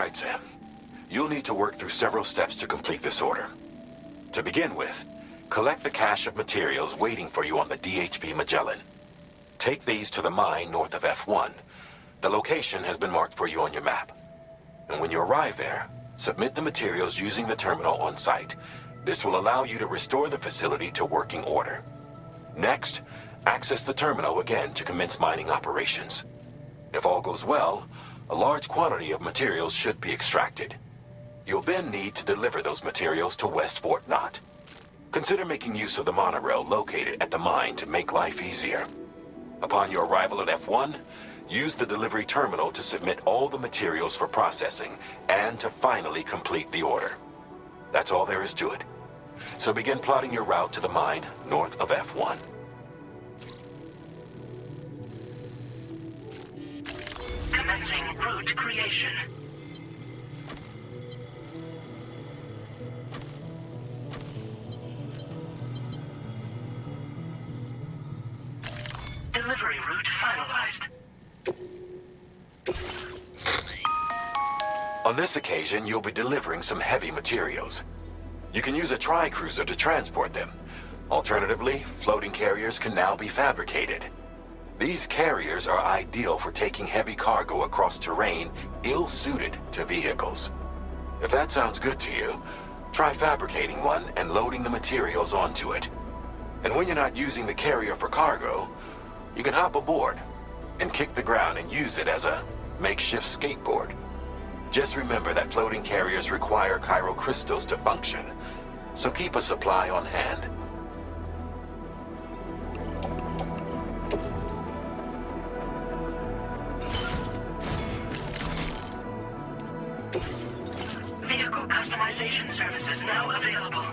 Alright, Sam. You'll need to work through several steps to complete this order. To begin with, collect the cache of materials waiting for you on the DHP Magellan. Take these to the mine north of F1. The location has been marked for you on your map. And when you arrive there, submit the materials using the terminal on site. This will allow you to restore the facility to working order. Next, access the terminal again to commence mining operations. If all goes well, a large quantity of materials should be extracted. You'll then need to deliver those materials to West Fort Knott. Consider making use of the monorail located at the mine to make life easier. Upon your arrival at F1, use the delivery terminal to submit all the materials for processing and to finally complete the order. That's all there is to it. So begin plotting your route to the mine north of F1. Commencing route creation. Delivery route finalized. On this occasion, you'll be delivering some heavy materials. You can use a tri-cruiser to transport them. Alternatively, floating carriers can now be fabricated. These carriers are ideal for taking heavy cargo across terrain ill-suited to vehicles. If that sounds good to you, try fabricating one and loading the materials onto it. And when you're not using the carrier for cargo, you can hop aboard and kick the ground and use it as a makeshift skateboard. Just remember that floating carriers require chiral crystals to function, so keep a supply on hand. Vehicle customization services now available.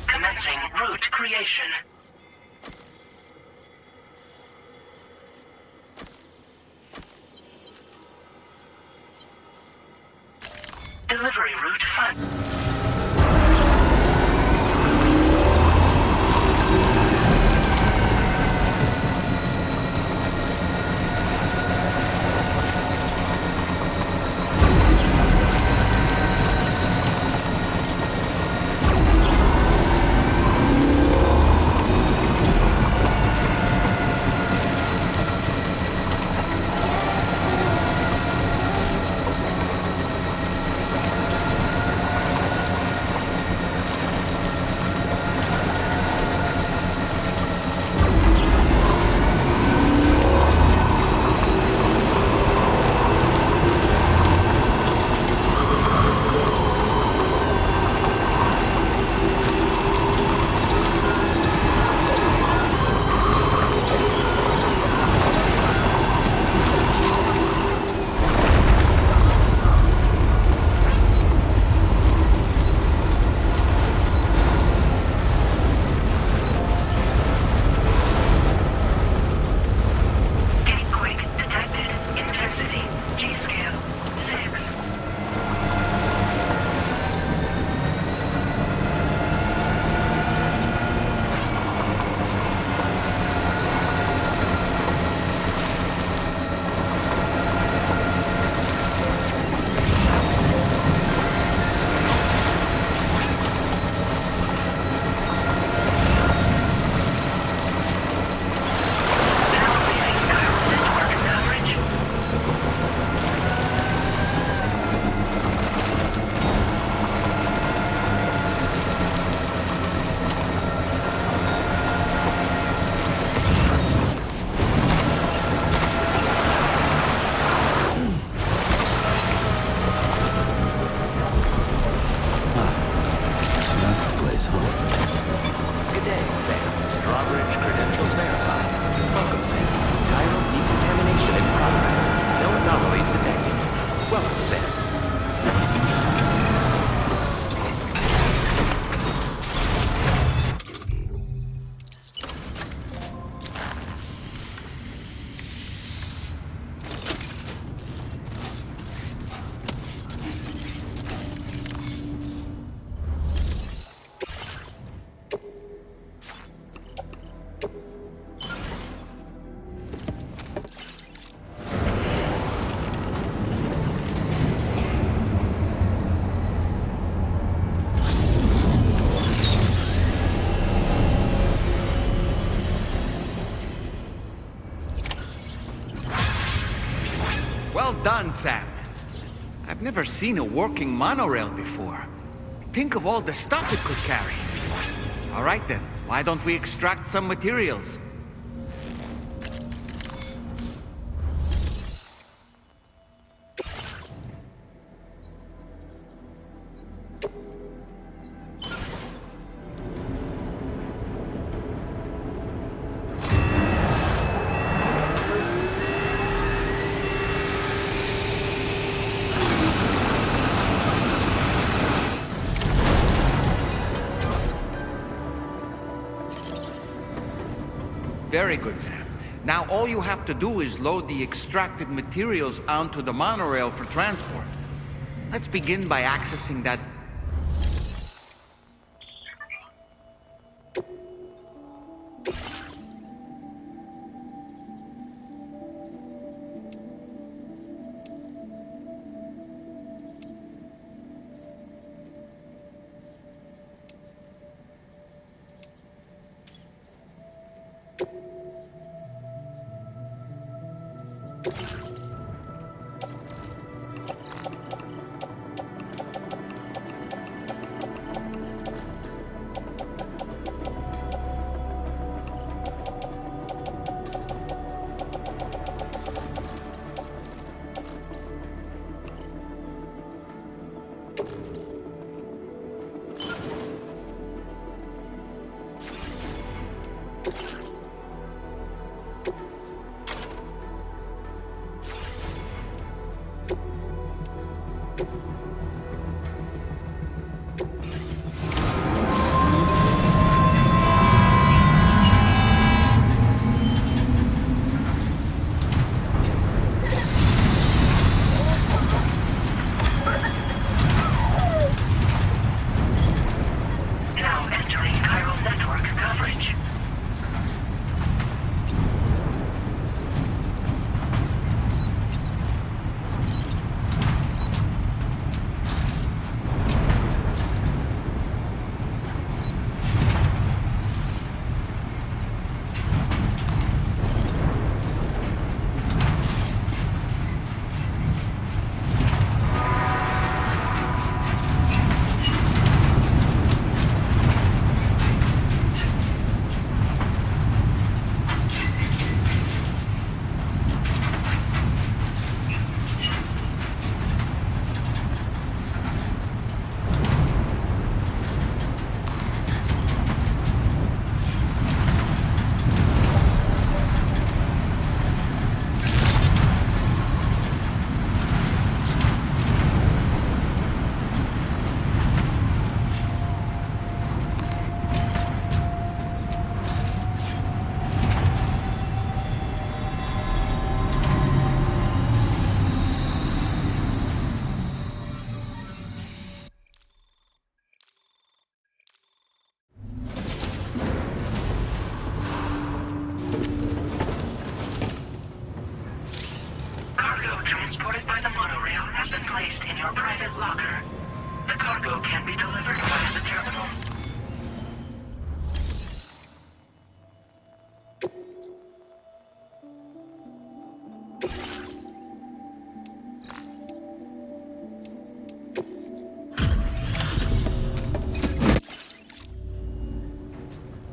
Commencing route creation. Delivery route fun. Well done, Sam. I've never seen a working monorail before. Think of all the stuff it could carry. All right then, why don't we extract some materials? Very good, Sam. Now all you have to do is load the extracted materials onto the monorail for transport. Let's begin by accessing that...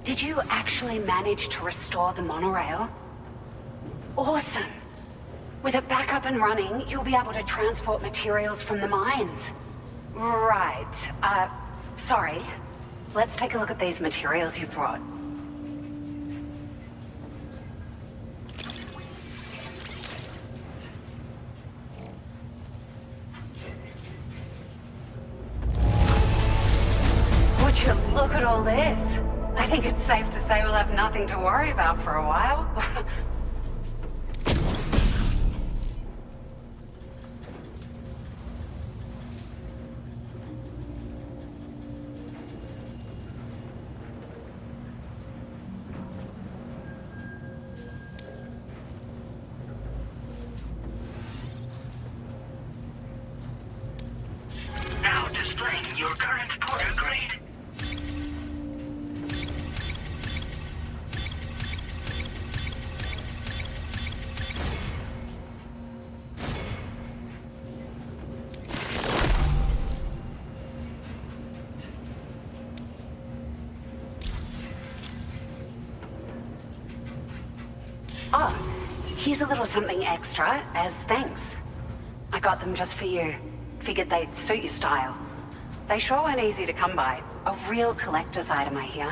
Did you actually manage to restore the monorail? Awesome! With it back up and running, you'll be able to transport materials from the mines. Right. Sorry. Let's take a look at these materials you brought. Would you look at all this? I think it's safe to say we'll have nothing to worry about for a while. Now displaying your current porter grade. Here's a little something extra as thanks. I got them just for you. Figured they'd suit your style. They sure weren't easy to come by. A real collector's item, I hear.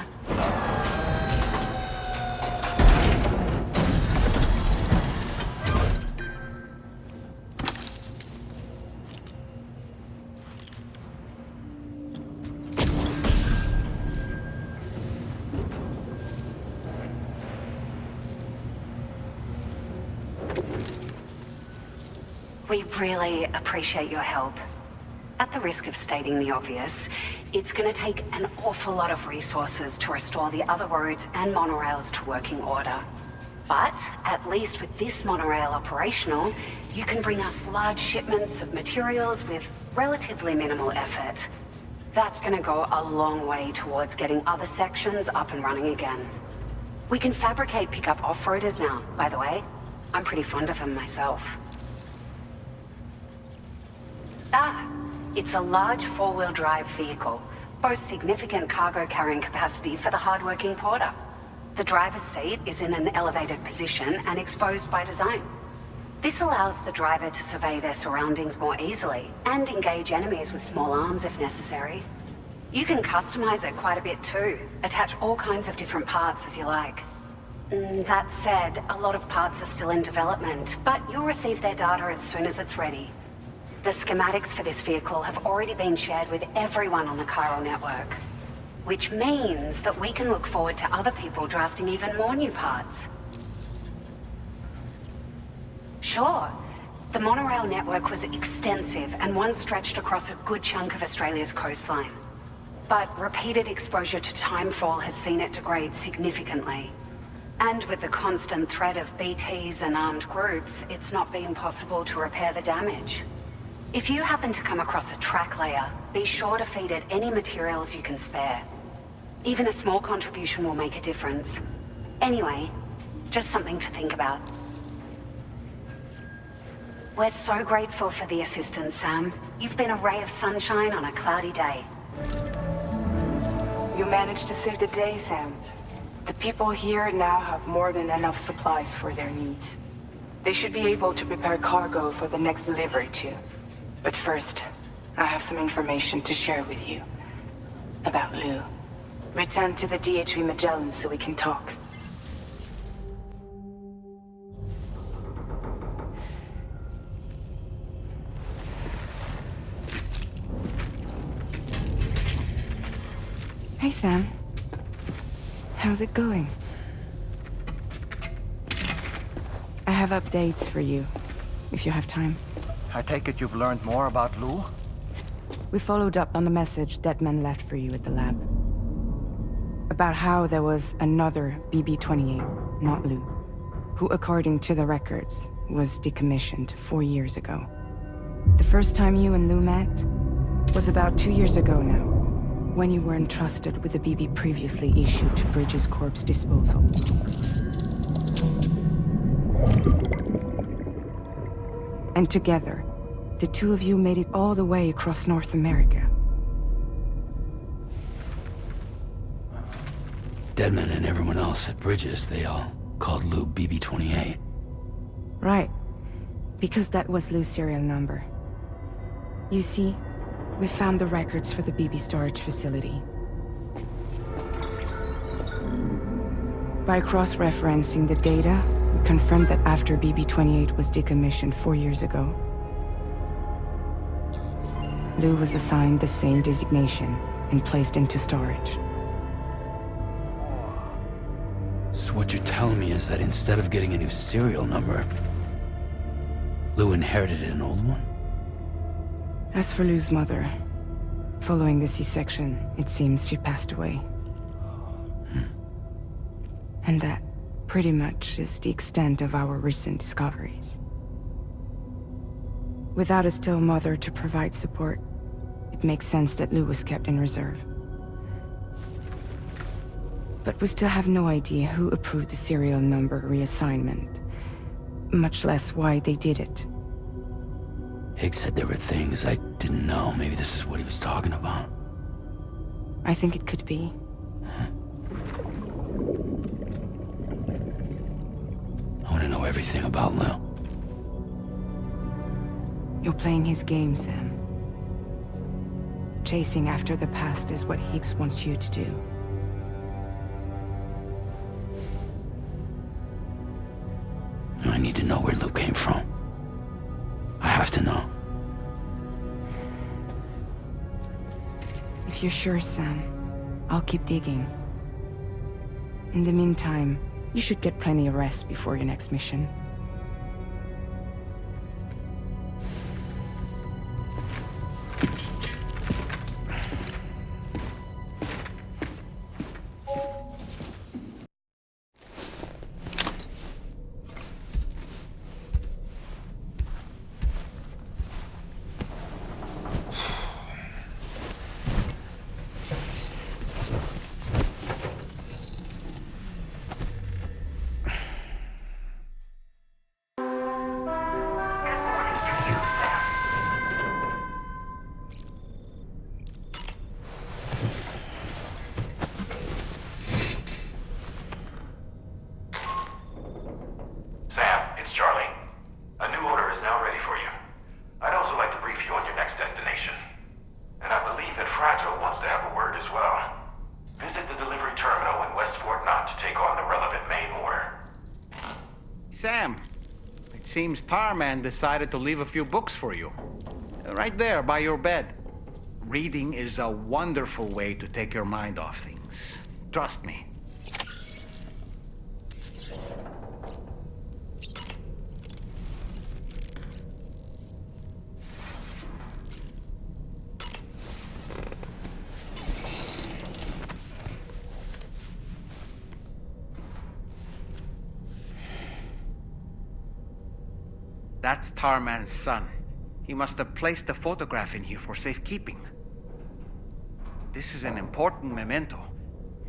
We really appreciate your help. At the risk of stating the obvious, it's going to take an awful lot of resources to restore the other roads and monorails to working order. But at least with this monorail operational, you can bring us large shipments of materials with relatively minimal effort. That's going to go a long way towards getting other sections up and running again. We can fabricate pickup off-roaders now, by the way. I'm pretty fond of them myself. It's a large four-wheel drive vehicle, boasts significant cargo carrying capacity for the hard-working porter. The driver's seat is in an elevated position and exposed by design. This allows the driver to survey their surroundings more easily and engage enemies with small arms if necessary. You can customize it quite a bit too, attach all kinds of different parts as you like. That said, a lot of parts are still in development, but you'll receive their data as soon as it's ready. The schematics for this vehicle have already been shared with everyone on the chiral network, which means that we can look forward to other people drafting even more new parts. Sure, the monorail network was extensive and once stretched across a good chunk of Australia's coastline. But repeated exposure to timefall has seen it degrade significantly. And with the constant threat of BTs and armed groups, it's not been possible to repair the damage. If you happen to come across a track layer, be sure to feed it any materials you can spare. Even a small contribution will make a difference. Anyway, just something to think about. We're so grateful for the assistance, Sam. You've been a ray of sunshine on a cloudy day. You managed to save the day, Sam. The people here now have more than enough supplies for their needs. They should be able to prepare cargo for the next delivery too. But first, I have some information to share with you. About Lou. Return to the DHV Magellan so we can talk. Hey, Sam. How's it going? I have updates for you, if you have time. I take it you've learned more about Lou? We followed up on the message Deadman left for you at the lab. About how there was another BB-28, not Lou, who, according to the records, was decommissioned 4 years ago. The first time you and Lou met was about 2 years ago now, when you were entrusted with the BB previously issued to Bridges Corp's disposal. And together, the two of you made it all the way across North America. Deadman and everyone else at Bridges, they all called Lou BB-28. Right. Because that was Lou's serial number. You see, we found the records for the BB storage facility. By cross-referencing the data, we confirmed that after BB-28 was decommissioned 4 years ago, Lou was assigned the same designation and placed into storage. So what you're telling me is that instead of getting a new serial number, Lou inherited an old one? As for Lou's mother, following the C-section, it seems she passed away. And that, pretty much, is the extent of our recent discoveries. Without a still mother to provide support, it makes sense that Lou was kept in reserve. But we still have no idea who approved the serial number reassignment, much less why they did it. Higgs said there were things I didn't know. Maybe this is what he was talking about. I think it could be. I want to know everything about Lou. You're playing his game, Sam. Chasing after the past is what Higgs wants you to do. I need to know where Lou came from. I have to know. If you're sure, Sam, I'll keep digging. In the meantime, you should get plenty of rest before your next mission. Sam, it's Charlie. A new order is now ready for you. I'd also like to brief you on your next destination. And I believe that Fragile wants to have a word as well. Visit the delivery terminal in West Fort Knott to take on the relevant main order. Sam, it seems Tarman decided to leave a few books for you. Right there, by your bed. Reading is a wonderful way to take your mind off things. Trust me. That's Tarman's son. He must have placed a photograph in here for safekeeping. This is an important memento.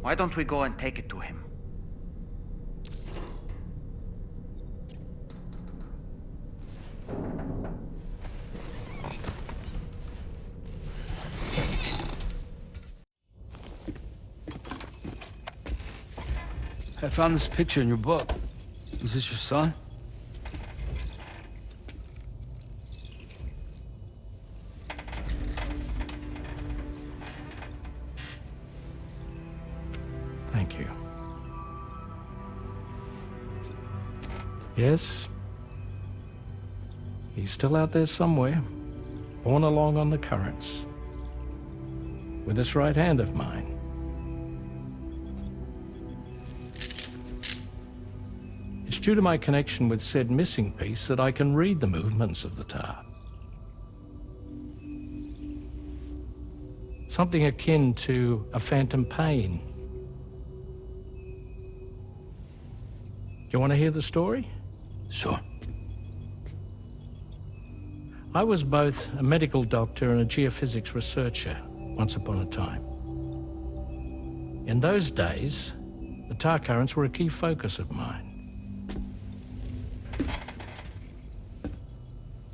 Why don't we go and take it to him? I found this picture in your book. Is this your son? Thank you. Yes. He's still out there somewhere, borne along on the currents, with this right hand of mine. It's due to my connection with said missing piece that I can read the movements of the tar. Something akin to a phantom pain. You want to hear the story? Sure. I was both a medical doctor and a geophysics researcher once upon a time. In those days, the tar currents were a key focus of mine.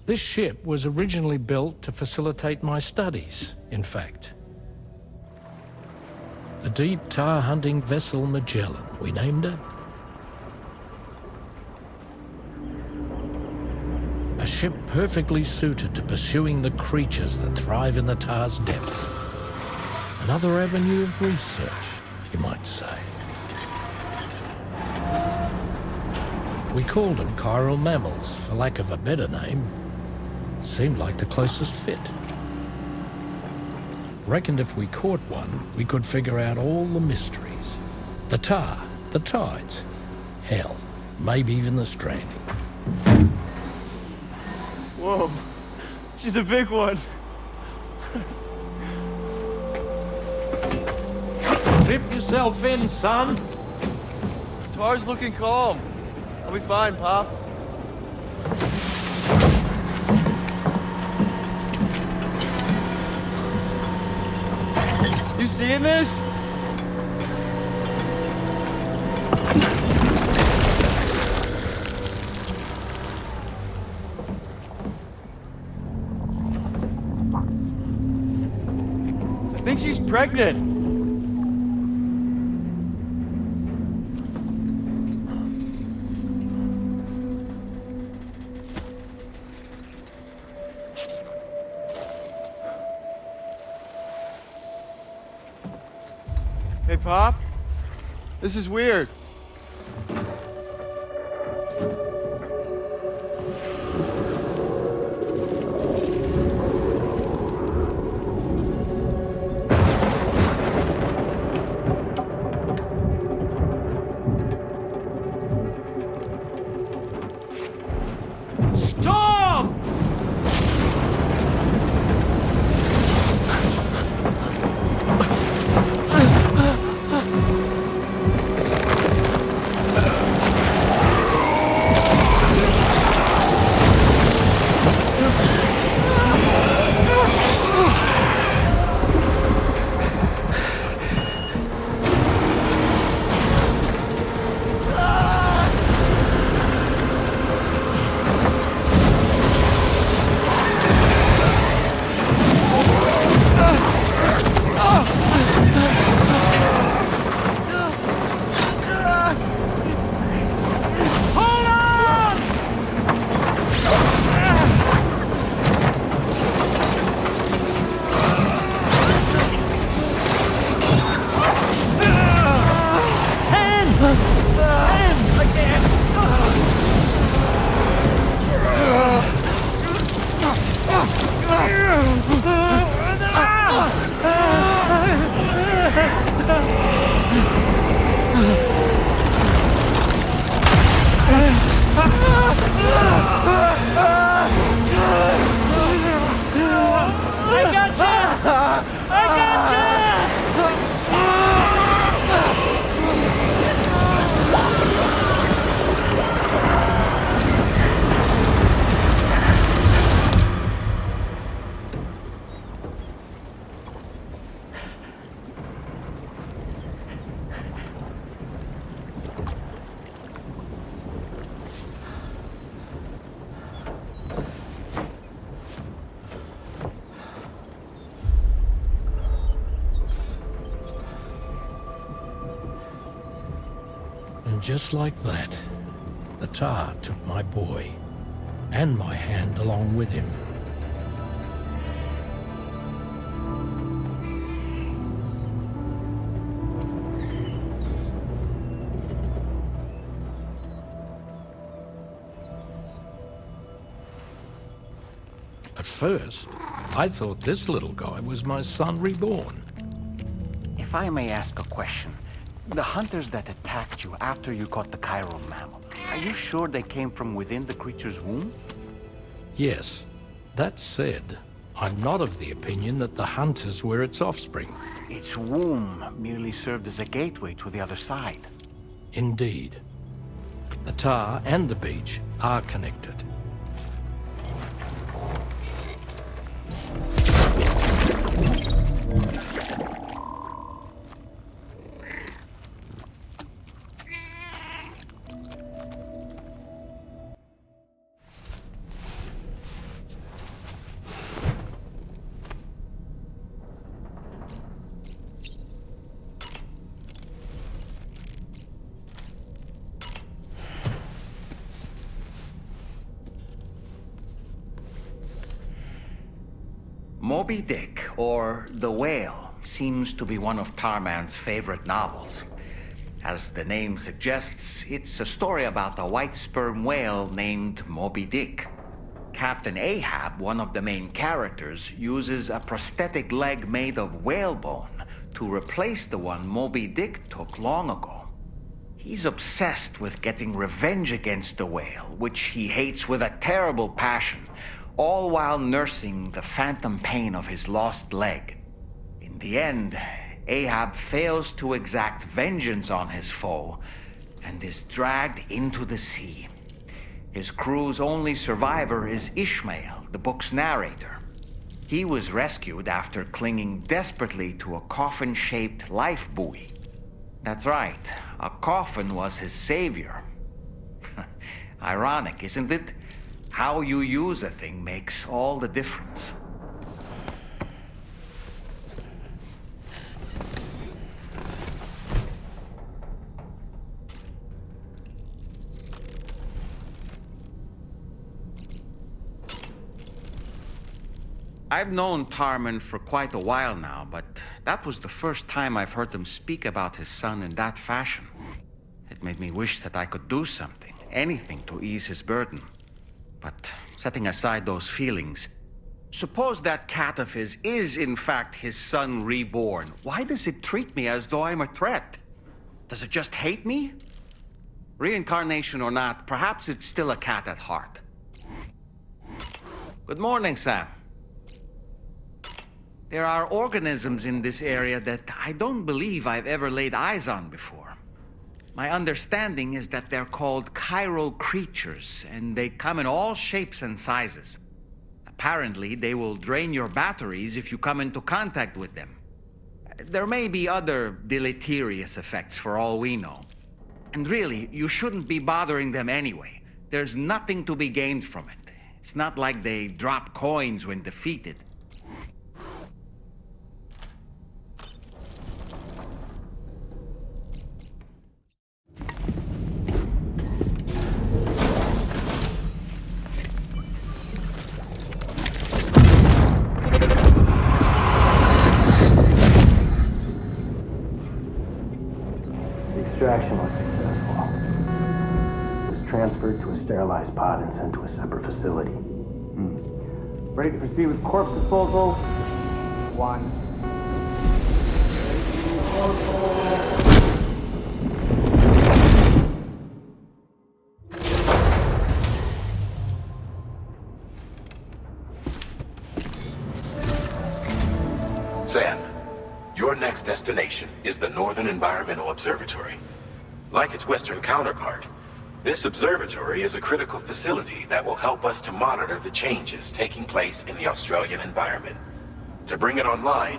This ship was originally built to facilitate my studies, in fact. The deep tar hunting vessel Magellan, we named it. A ship perfectly suited to pursuing the creatures that thrive in the tar's depths. Another avenue of research, you might say. We called them chiral mammals, for lack of a better name. Seemed like the closest fit. Reckoned if we caught one, we could figure out all the mysteries. The tar, the tides, hell, maybe even the stranding. Whoa, she's a big one. Strip yourself in, son. Tar's looking calm. I'll be fine, Pop. You seeing this? I think she's pregnant. Hey, Pop? This is weird. Stop! And just like that, the tar took my boy, and my hand along with him. At first, I thought this little guy was my son reborn. If I may ask a question, the hunters that attacked you after you caught the chiral mammal, are you sure they came from within the creature's womb? Yes. That said, I'm not of the opinion that the hunters were its offspring. Its womb merely served as a gateway to the other side. Indeed. The tar and the beach are connected. Moby Dick, or The Whale, seems to be one of Tarman's favorite novels. As the name suggests, it's a story about a white sperm whale named Moby Dick. Captain Ahab, one of the main characters, uses a prosthetic leg made of whalebone to replace the one Moby Dick took long ago. He's obsessed with getting revenge against the whale, which he hates with a terrible passion, all while nursing the phantom pain of his lost leg. In the end, Ahab fails to exact vengeance on his foe and is dragged into the sea. His crew's only survivor is Ishmael, the book's narrator. He was rescued after clinging desperately to a coffin-shaped life buoy. That's right, a coffin was his savior. Ironic, isn't it? How you use a thing makes all the difference. I've known Tarman for quite a while now, but that was the first time I've heard him speak about his son in that fashion. It made me wish that I could do something, anything to ease his burden. But setting aside those feelings, suppose that cat of his is in fact his son reborn. Why does it treat me as though I'm a threat? Does it just hate me? Reincarnation or not, perhaps it's still a cat at heart. Good morning, Sam. There are organisms in this area that I don't believe I've ever laid eyes on before. My understanding is that they're called chiral creatures, and they come in all shapes and sizes. Apparently, they will drain your batteries if you come into contact with them. There may be other deleterious effects for all we know. And really, you shouldn't be bothering them anyway. There's nothing to be gained from it. It's not like they drop coins when defeated. Extraction was successful. It was transferred to a sterilized pod and sent to a separate facility. Ready to proceed with corpse disposal? 1. Sam, your next destination is the Northern Environmental Observatory. Like its western counterpart, this observatory is a critical facility that will help us to monitor the changes taking place in the Australian environment. To bring it online,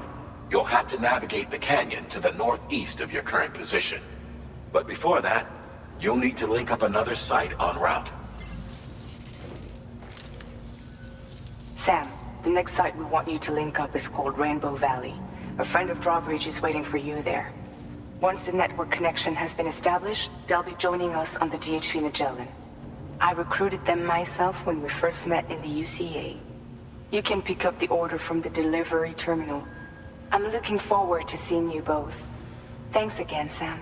you'll have to navigate the canyon to the northeast of your current position. But before that, you'll need to link up another site en route. Sam, the next site we want you to link up is called Rainbow Valley. A friend of Drawbridge is waiting for you there. Once the network connection has been established, they'll be joining us on the DHP Magellan. I recruited them myself when we first met in the UCA. You can pick up the order from the delivery terminal. I'm looking forward to seeing you both. Thanks again, Sam.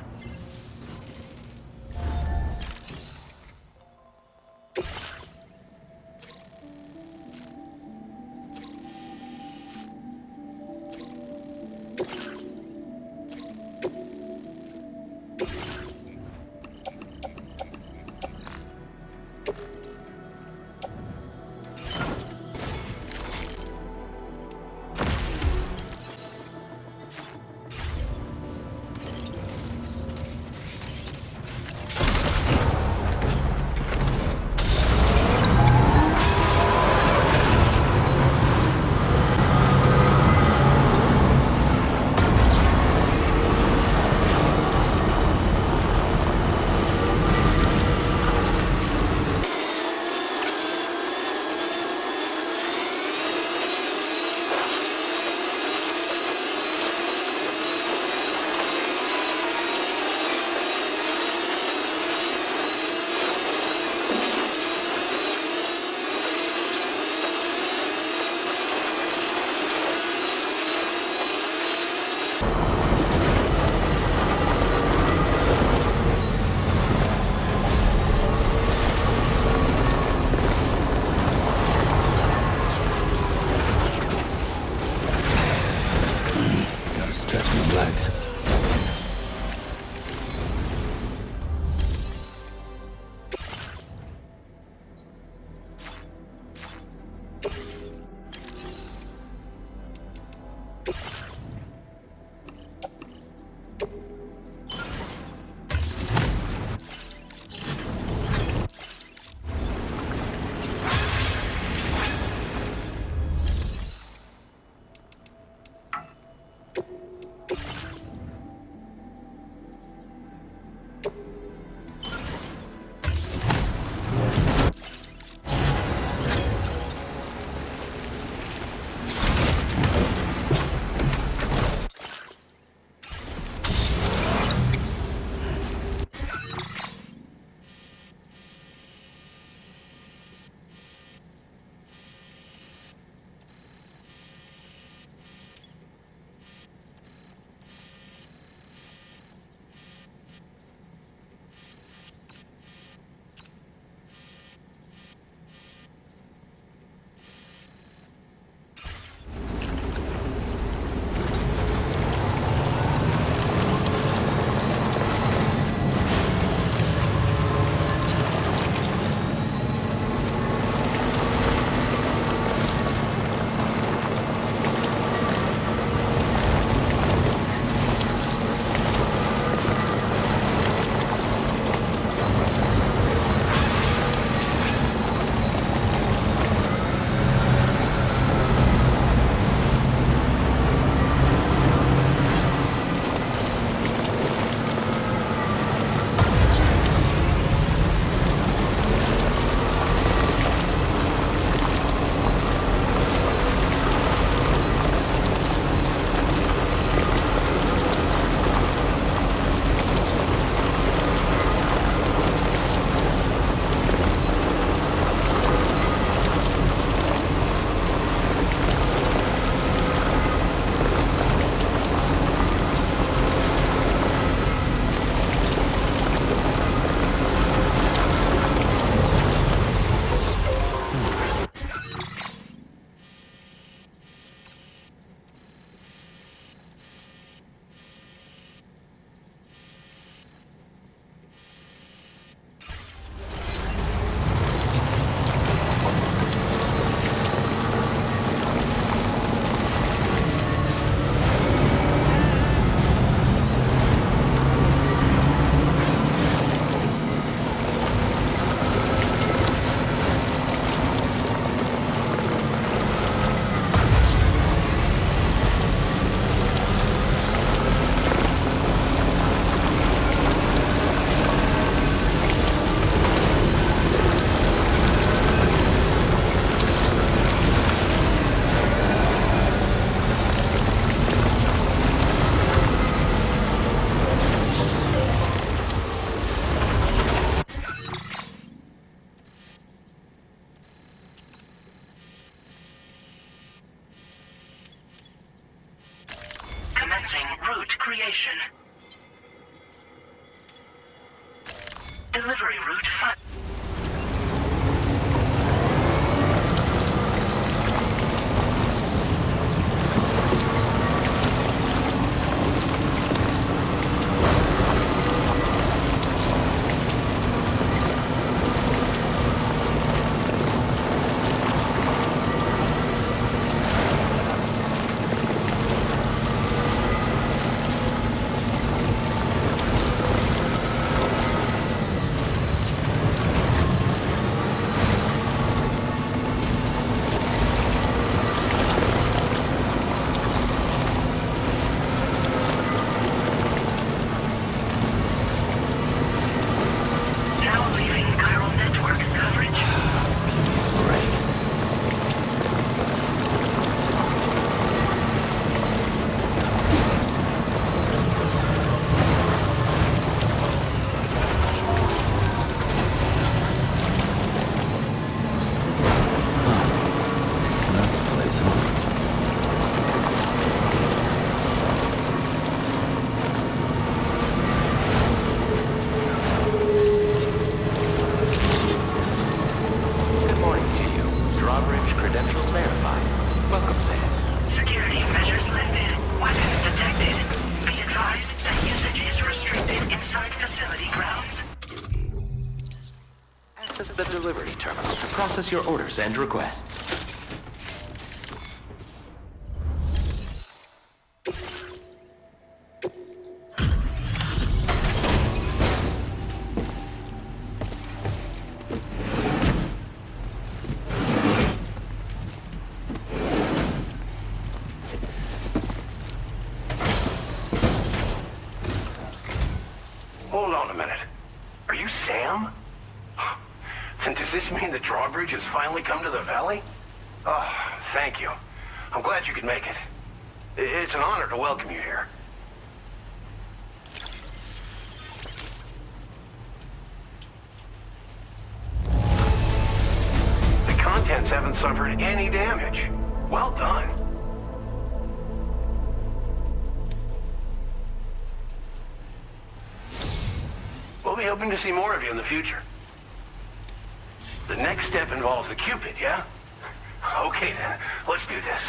creation. Delivery route 5. Process your orders and requests. Hold on a minute. Are you Sam? And does this mean the drawbridge has finally come to the valley? Oh, thank you. I'm glad you could make it. It's an honor to welcome you here. The contents haven't suffered any damage. Well done. We'll be hoping to see more of you in the future. The next step involves the Cupid, yeah? Okay then, let's do this.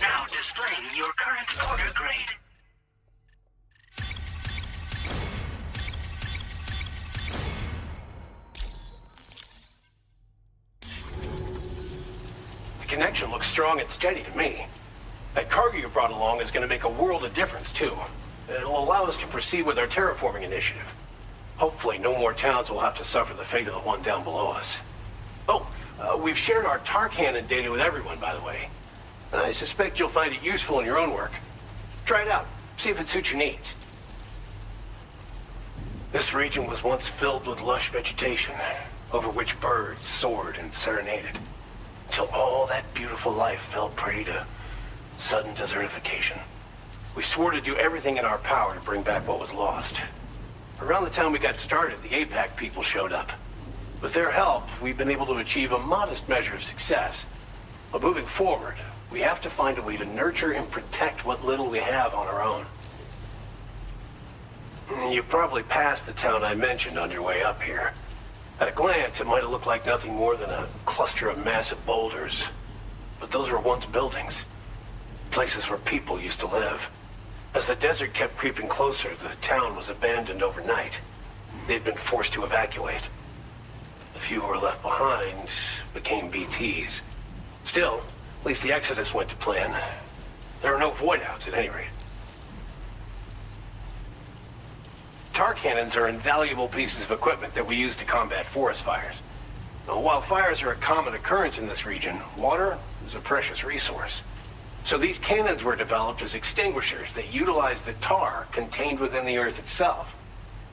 Now displaying your current order grade. The connection looks strong and steady to me. That cargo you brought along is going to make a world of difference, too. It'll allow us to proceed with our terraforming initiative. Hopefully, no more towns will have to suffer the fate of the one down below us. Oh, we've shared our tar cannon data with everyone, by the way. I suspect you'll find it useful in your own work. Try it out. See if it suits your needs. This region was once filled with lush vegetation, over which birds soared and serenaded, until all that beautiful life fell prey to sudden desertification. We swore to do everything in our power to bring back what was lost. Around the time we got started, the APAC people showed up. With their help, we've been able to achieve a modest measure of success. But moving forward, we have to find a way to nurture and protect what little we have on our own. You probably passed the town I mentioned on your way up here. At a glance, it might have looked like nothing more than a cluster of massive boulders. But those were once buildings. places where people used to live. As the desert kept creeping closer, the town was abandoned overnight. They'd been forced to evacuate. The few who were left behind became BTs. Still, at least the exodus went to plan. There were no void-outs at any rate. Tar cannons are invaluable pieces of equipment that we use to combat forest fires. Now, while fires are a common occurrence in this region, water is a precious resource. So these cannons were developed as extinguishers that utilize the tar contained within the earth itself.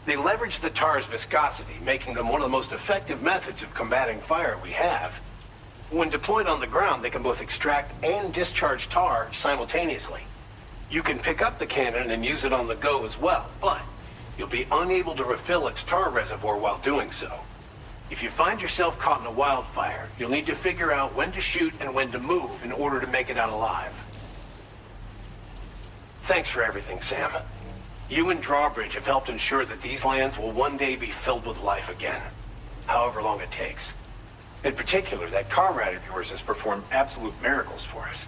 They leverage the tar's viscosity, making them one of the most effective methods of combating fire we have. When deployed on the ground, they can both extract and discharge tar simultaneously. You can pick up the cannon and use it on the go as well, but you'll be unable to refill its tar reservoir while doing so. If you find yourself caught in a wildfire, you'll need to figure out when to shoot and when to move in order to make it out alive. Thanks for everything, Sam. You and Drawbridge have helped ensure that these lands will one day be filled with life again, however long it takes. In particular, that comrade of yours has performed absolute miracles for us.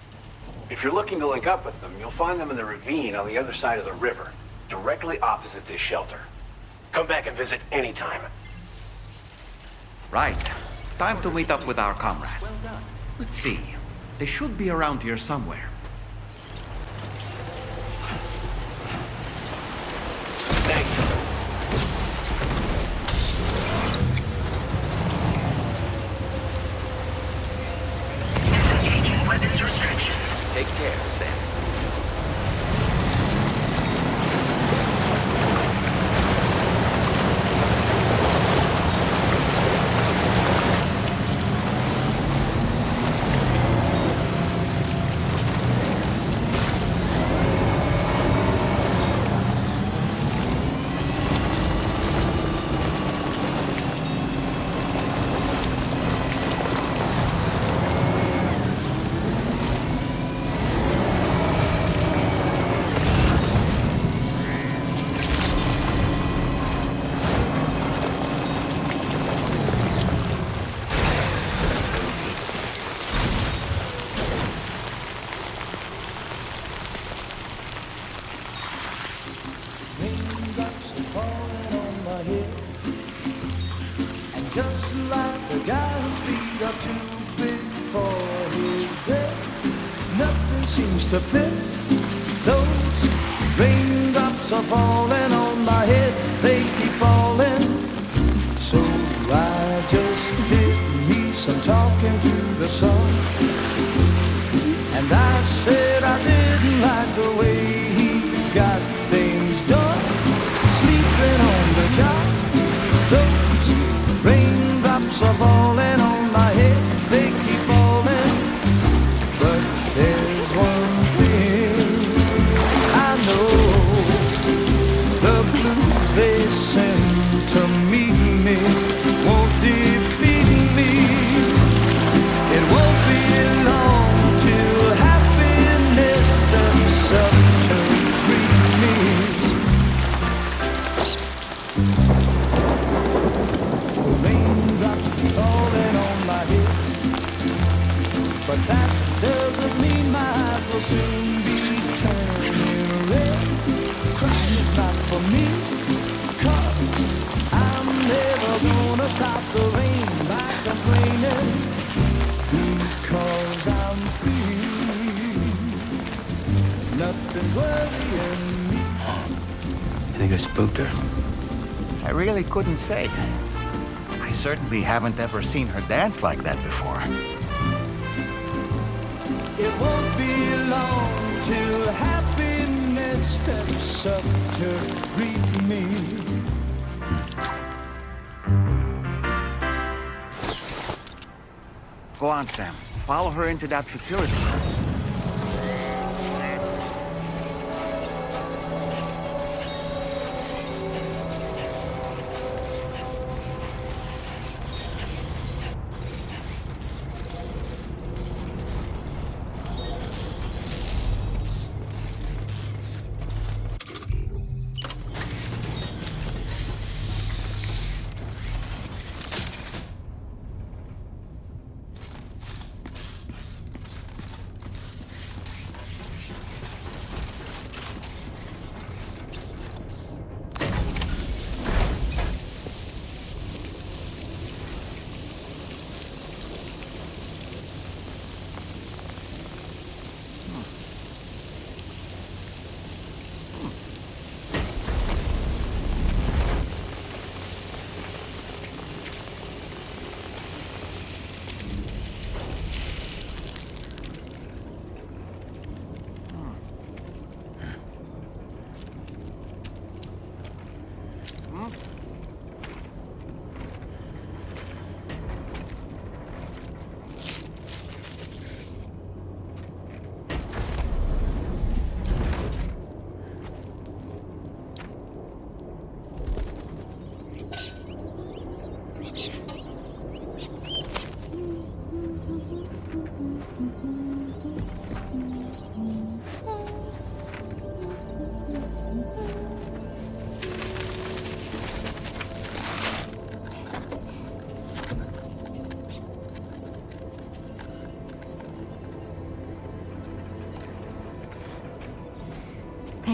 If you're looking to link up with them, you'll find them in the ravine on the other side of the river, directly opposite this shelter. Come back and visit anytime. Right. Time to meet up with our comrade. Let's see. They should be around here somewhere. Thank you. Disengaging weapons restrictions. Take care, Sam. Just like the guy whose feet are too big for his bed, nothing seems to fit. Those raindrops are falling on my head, they keep falling. So I just did me some talking to the sun, and I said I didn't like the way he got things done, sleeping on the job. Those raindrops are falling on my head, they keep falling. But there's one thing I know, the blues they send to meet me won't defeat me. It won't be long till happiness steps up to greet me. Falling on my head, but that doesn't mean my eyes will soon be turning red. Crying is not for me, 'cause I'm never gonna stop the rain by complaining, because I'm free. Nothing's worrying me. You think I spooked her? I really couldn't say. I certainly haven't ever seen her dance like that before. It won't be long till happiness steps up to greet me. Go on, Sam. Follow her into that facility.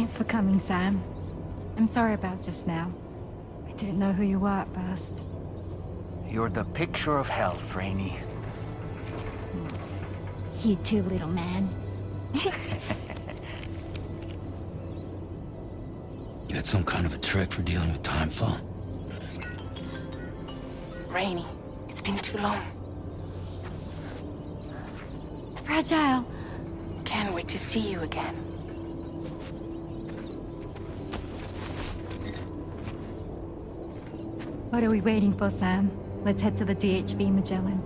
Thanks for coming, Sam. I'm sorry about just now. I didn't know who you were at first. You're the picture of health, Rainey. You too, little man. You got some kind of a trick for dealing with time flow? Rainey, it's been too long. Fragile. Can't wait to see you again. What are we waiting for, Sam? Let's head to the DHV Magellan.